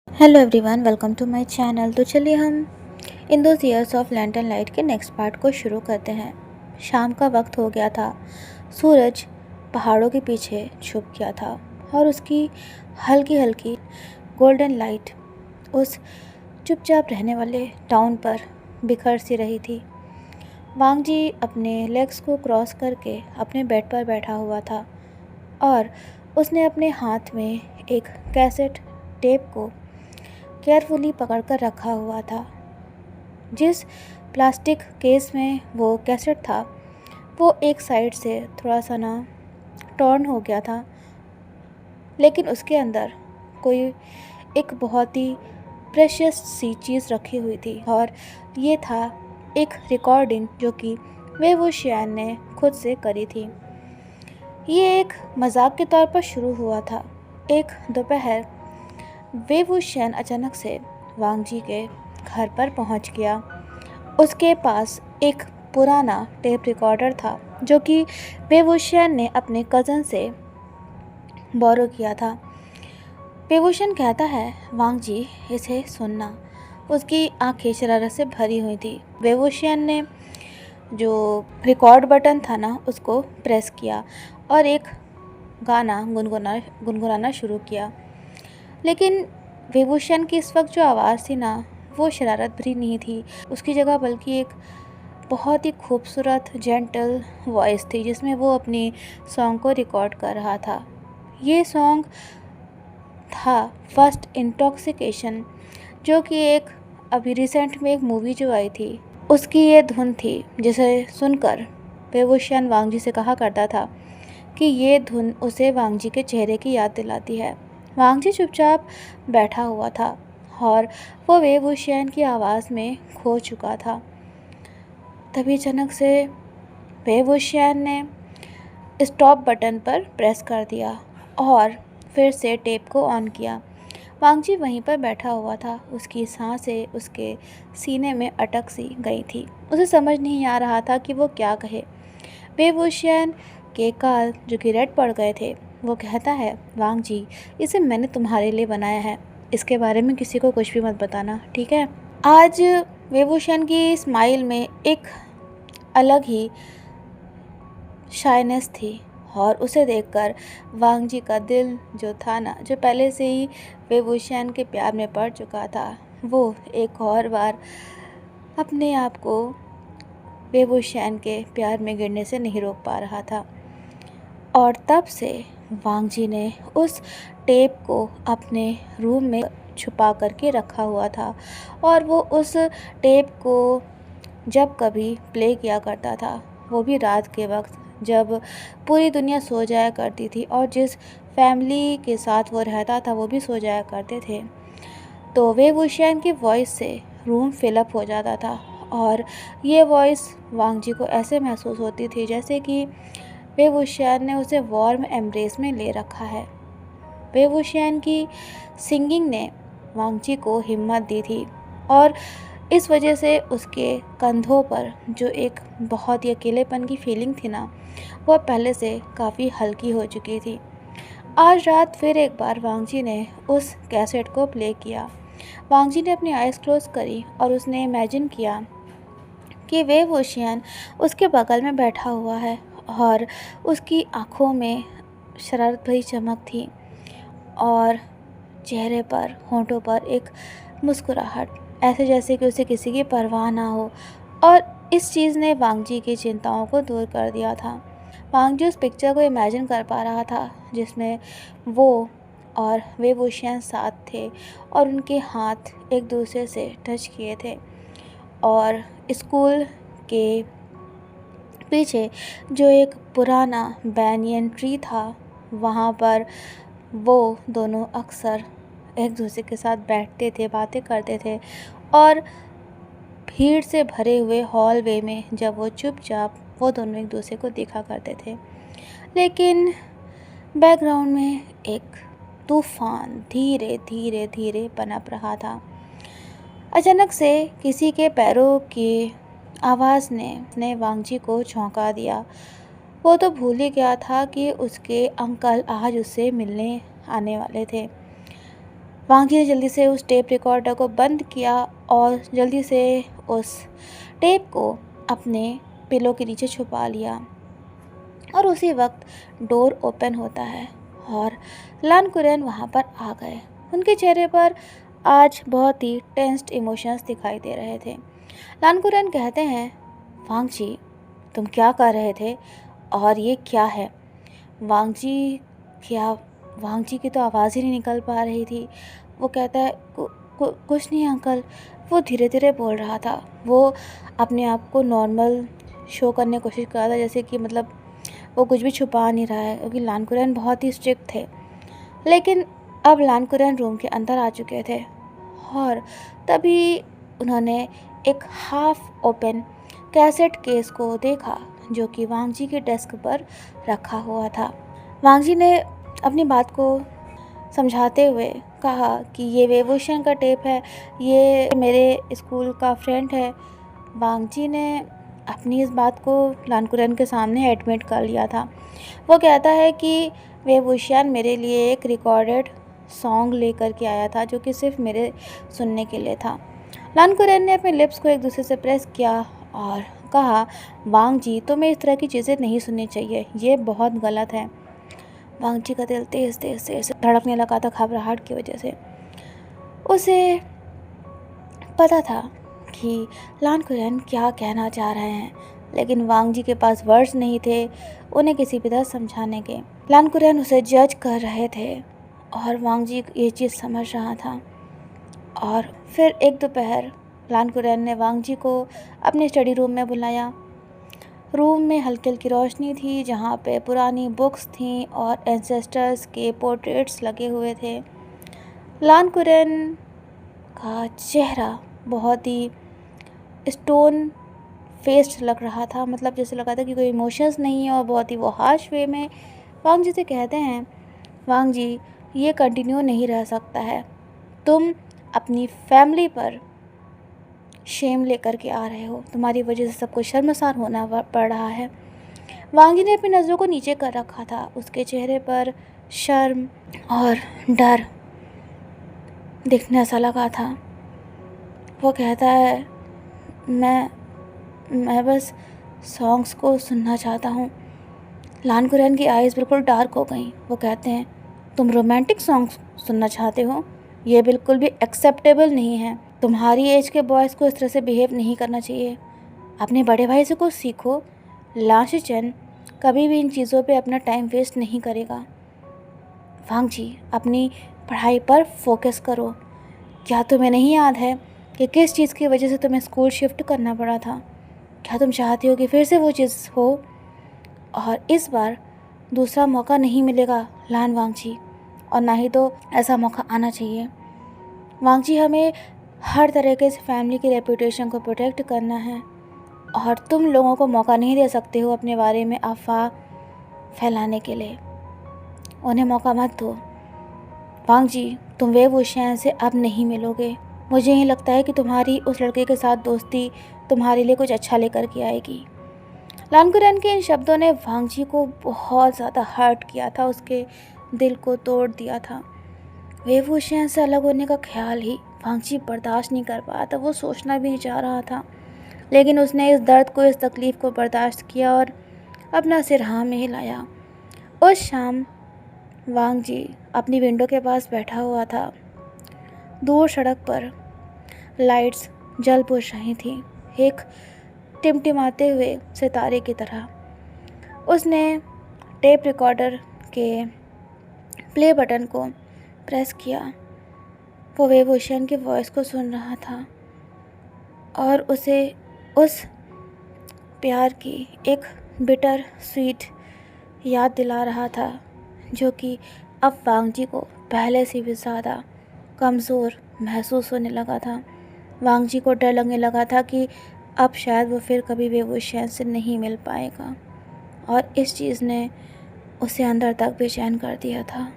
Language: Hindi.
Hello everyone, welcome to my channel. तो चलिए हम in those years of lantern light के नेक्स्ट पार्ट को शुरू करते हैं। शाम का वक्त हो गया था। सूरज पहाड़ों के पीछे छुप गया था और उसकी हल्की हल्की गोल्डन लाइट उस चुपचाप रहने वाले टाउन पर बिखर सी रही थी। वांग जी अपने लेग्स को क्रॉस करके अपने बेड पर बैठा हुआ था और उसने अपने हाथ में एक कैसेट टेप को केयरफुली पकड़कर रखा हुआ था। जिस प्लास्टिक केस में वो कैसेट था वो एक साइड से थोड़ा सा ना टॉर्न हो गया था, लेकिन उसके अंदर कोई एक बहुत ही प्रेशियस सी चीज़ रखी हुई थी और ये था एक रिकॉर्डिंग जो कि वेवुशियन ने खुद से करी थी। ये एक मजाक के तौर पर शुरू हुआ था। एक दोपहर वेवुशियन अचानक से वांग जी के घर पर पहुंच गया। उसके पास एक पुराना टेप रिकॉर्डर था जो कि वेवुशियन ने अपने कज़न से बोरो किया था। वेवुशियन कहता है, वांग जी इसे सुनना। उसकी आंखें शरारत से भरी हुई थी। वेवुशियन ने जो रिकॉर्ड बटन था ना उसको प्रेस किया और एक गाना गुनगुनाना शुरू किया। लेकिन वेवुशियन की इस वक्त जो आवाज़ थी ना वो शरारत भरी नहीं थी। उसकी जगह बल्कि एक बहुत ही खूबसूरत जेंटल वॉइस थी जिसमें वो अपनी सॉन्ग को रिकॉर्ड कर रहा था। ये सॉन्ग था फर्स्ट इंटॉक्सिकेशन, जो कि एक अभी रिसेंट में एक मूवी जो आई थी उसकी ये धुन थी, जिसे सुनकर वेवुशियन वांग जी से कहा करता था कि ये धुन उसे वांग जी के चेहरे की याद दिलाती है। वांग जी चुपचाप बैठा हुआ था और वो वेवुशियन की आवाज़ में खो चुका था। तभी अचानक से वेवुशियन ने स्टॉप बटन पर प्रेस कर दिया और फिर से टेप को ऑन किया। वांग जी वहीं पर बैठा हुआ था। उसकी सांसें उसके सीने में अटक सी गई थी। उसे समझ नहीं आ रहा था कि वो क्या कहे। वेवुशियन के गाल जो कि रेड पड़ गए थे। वो कहता है, वांग जी इसे मैंने तुम्हारे लिए बनाया है, इसके बारे में किसी को कुछ भी मत बताना, ठीक है। आज वेवुशियन की स्माइल में एक अलग ही शाइनेस थी और उसे देखकर वांग जी का दिल जो था ना, जो पहले से ही वेवुशियन के प्यार में पड़ चुका था, वो एक और बार अपने आप को वेवुशियन के प्यार में गिरने से नहीं रोक पा रहा था। और तब से वांग जी ने उस टेप को अपने रूम में छुपा करके रखा हुआ था और वो उस टेप को जब कभी प्ले किया करता था, वो भी रात के वक्त जब पूरी दुनिया सो जाया करती थी और जिस फैमिली के साथ वो रहता था वो भी सो जाया करते थे, तो वेवुशियन की वॉइस से रूम फिलअप हो जाता था और ये वॉइस वांग जी को ऐसे महसूस होती थी जैसे कि वेवुशियन ने उसे वार्म एम्ब्रेस में ले रखा है। वेवुशियन की सिंगिंग ने वांग जी को हिम्मत दी थी और इस वजह से उसके कंधों पर जो एक बहुत ही अकेलेपन की फीलिंग थी ना, वह पहले से काफ़ी हल्की हो चुकी थी। आज रात फिर एक बार वांग जी ने उस कैसेट को प्ले किया। वांग जी ने अपनी आइज़ क्लोज करी और उसने इमेजिन किया कि वेवुशियन उसके बगल में बैठा हुआ है और उसकी आँखों में शरारत भरी चमक थी और चेहरे पर, होंठों पर एक मुस्कुराहट, ऐसे जैसे कि उसे किसी की परवाह ना हो। और इस चीज़ ने वांग जी की चिंताओं को दूर कर दिया था। वांग जी उस पिक्चर को इमेजिन कर पा रहा था जिसमें वो और वेवुशियन साथ थे और उनके हाथ एक दूसरे से टच किए थे और स्कूल के पीछे जो एक पुराना बैनियन ट्री था वहाँ पर वो दोनों अक्सर एक दूसरे के साथ बैठते थे, बातें करते थे और भीड़ से भरे हुए हॉलवे में जब वो चुपचाप वो दोनों एक दूसरे को देखा करते थे। लेकिन बैकग्राउंड में एक तूफान धीरे धीरे धीरे पनप रहा था। अचानक से किसी के पैरों की आवाज़ ने वांग जी को चौंका दिया। वो तो भूल ही गया था कि उसके अंकल आज उससे मिलने आने वाले थे। वांग जी ने जल्दी से उस टेप रिकॉर्डर को बंद किया और जल्दी से उस टेप को अपने पिलो के नीचे छुपा लिया। और उसी वक्त डोर ओपन होता है और लान कुरैन वहाँ पर आ गए। उनके चेहरे पर आज बहुत ही टेंस्ड इमोशंस दिखाई दे रहे थे। लान कुरैन कहते हैं, वांग जी तुम क्या कर रहे थे और ये क्या है? वांग जी क्या वांग जी की तो आवाज़ ही नहीं निकल पा रही थी। वो कहता है, कुछ नहीं अंकल। वो धीरे धीरे बोल रहा था। वो अपने आप को नॉर्मल शो करने की कोशिश कर रहा था, जैसे कि मतलब वो कुछ भी छुपा नहीं रहा है, क्योंकि लान कुरैन बहुत ही स्ट्रिक्ट थे। लेकिन अब लान कुरैन रूम के अंदर आ चुके थे और तभी उन्होंने एक हाफ ओपन कैसेट केस को देखा जो कि वांग जी के डेस्क पर रखा हुआ था। वांग जी ने अपनी बात को समझाते हुए कहा कि ये वेवोशन का टेप है, ये मेरे स्कूल का फ्रेंड है। वांग जी ने अपनी इस बात को लान कुरैन के सामने एडमिट कर लिया था। वो कहता है कि वेवोशियन मेरे लिए एक रिकॉर्डेड सॉन्ग लेकर के आया था जो कि सिर्फ मेरे सुनने के लिए था। लान कुरैन ने अपने लिप्स को एक दूसरे से प्रेस किया और कहा, वांग जी तुम्हें इस तरह की चीज़ें नहीं सुननी चाहिए, ये बहुत गलत है। वांग जी का दिल तेज तेज तेज धड़कने लगा था घबराहट की वजह से। उसे पता था कि लान कुरैन क्या कहना चाह रहे हैं, लेकिन वांग जी के पास वर्ड्स नहीं थे उन्हें किसी भी तरह समझाने के। लान कुरैन उसे जज कर रहे थे और वांग जी ये चीज़ समझ रहा था। और फिर एक दोपहर लान कुरैन ने वांग जी को अपने स्टडी रूम में बुलाया। रूम में हल्की हल्की रोशनी थी, जहाँ पे पुरानी बुक्स थीं और एंसेस्टर्स के पोर्ट्रेट्स लगे हुए थे। लान कुरैन का चेहरा बहुत ही स्टोन फेस्ड लग रहा था, मतलब जैसे लगा था कि कोई इमोशंस नहीं है, और बहुत ही वो हार्श वे में वांग जी से कहते हैं, वांग जी ये कंटिन्यू नहीं रह सकता है। तुम अपनी फैमिली पर शेम लेकर के आ रहे हो, तुम्हारी वजह से सबको शर्मसार होना पड़ रहा है। वांग जी ने अपनी नज़रों को नीचे कर रखा था। उसके चेहरे पर शर्म और डर दिखने सा लगा था। वो कहता है, मैं बस सॉन्ग्स को सुनना चाहता हूँ। लान कुरैन की आइज़ बिल्कुल डार्क हो गई। वो कहते हैं, तुम रोमांटिक सॉन्ग्स सुनना चाहते हो? ये बिल्कुल भी एक्सेप्टेबल नहीं है। तुम्हारी एज के बॉयज़ को इस तरह से बिहेव नहीं करना चाहिए। अपने बड़े भाई से कुछ सीखो। लाशिचन कभी भी इन चीज़ों पे अपना टाइम वेस्ट नहीं करेगा। वांग जी अपनी पढ़ाई पर फोकस करो। क्या तुम्हें नहीं याद है कि किस चीज़ की वजह से तुम्हें स्कूल शिफ्ट करना पड़ा था? क्या तुम चाहती हो कि फिर से वो चीज़ हो? और इस बार दूसरा मौका नहीं मिलेगा लान वांग जी, और ना ही तो ऐसा मौका आना चाहिए। वांग जी हमें हर तरीके से फैमिली की रेपुटेशन को प्रोटेक्ट करना है, और तुम लोगों को मौका नहीं दे सकते हो अपने बारे में अफवाह फैलाने के लिए। उन्हें मौका मत दो। वांग जी तुम वेवोशियन से अब नहीं मिलोगे। मुझे ही लगता है कि तुम्हारी उस लड़के के साथ दोस्ती तुम्हारे लिए कुछ अच्छा लेकर के आएगी। लान कुरैन के इन शब्दों ने वांग जी को बहुत ज़्यादा हर्ट किया था, उसके दिल को तोड़ दिया था। वेवोशियन से अलग होने का ख्याल ही वांग जी बर्दाश्त नहीं कर पाया था। वो सोचना भी नहीं चाह रहा था, लेकिन उसने इस दर्द को, इस तकलीफ़ को बर्दाश्त किया और अपना सिर हाँ में हिलाया। उस शाम वांग जी अपनी विंडो के पास बैठा हुआ था। दूर सड़क पर लाइट्स जल बुझ रही थी, एक टिमटिमाते हुए सितारे की तरह। उसने टेप रिकॉर्डर के प्ले बटन को प्रेस किया। वो वेवोशियन की वॉइस को सुन रहा था और उसे उस प्यार की एक बिटर स्वीट याद दिला रहा था, जो कि अब वांग जी को पहले से भी ज़्यादा कमज़ोर महसूस होने लगा था। वांग जी को डर लगने लगा था कि अब शायद वो फिर कभी वेवोशियन से नहीं मिल पाएगा, और इस चीज़ ने उसे अंदर तक बेचैन कर दिया था।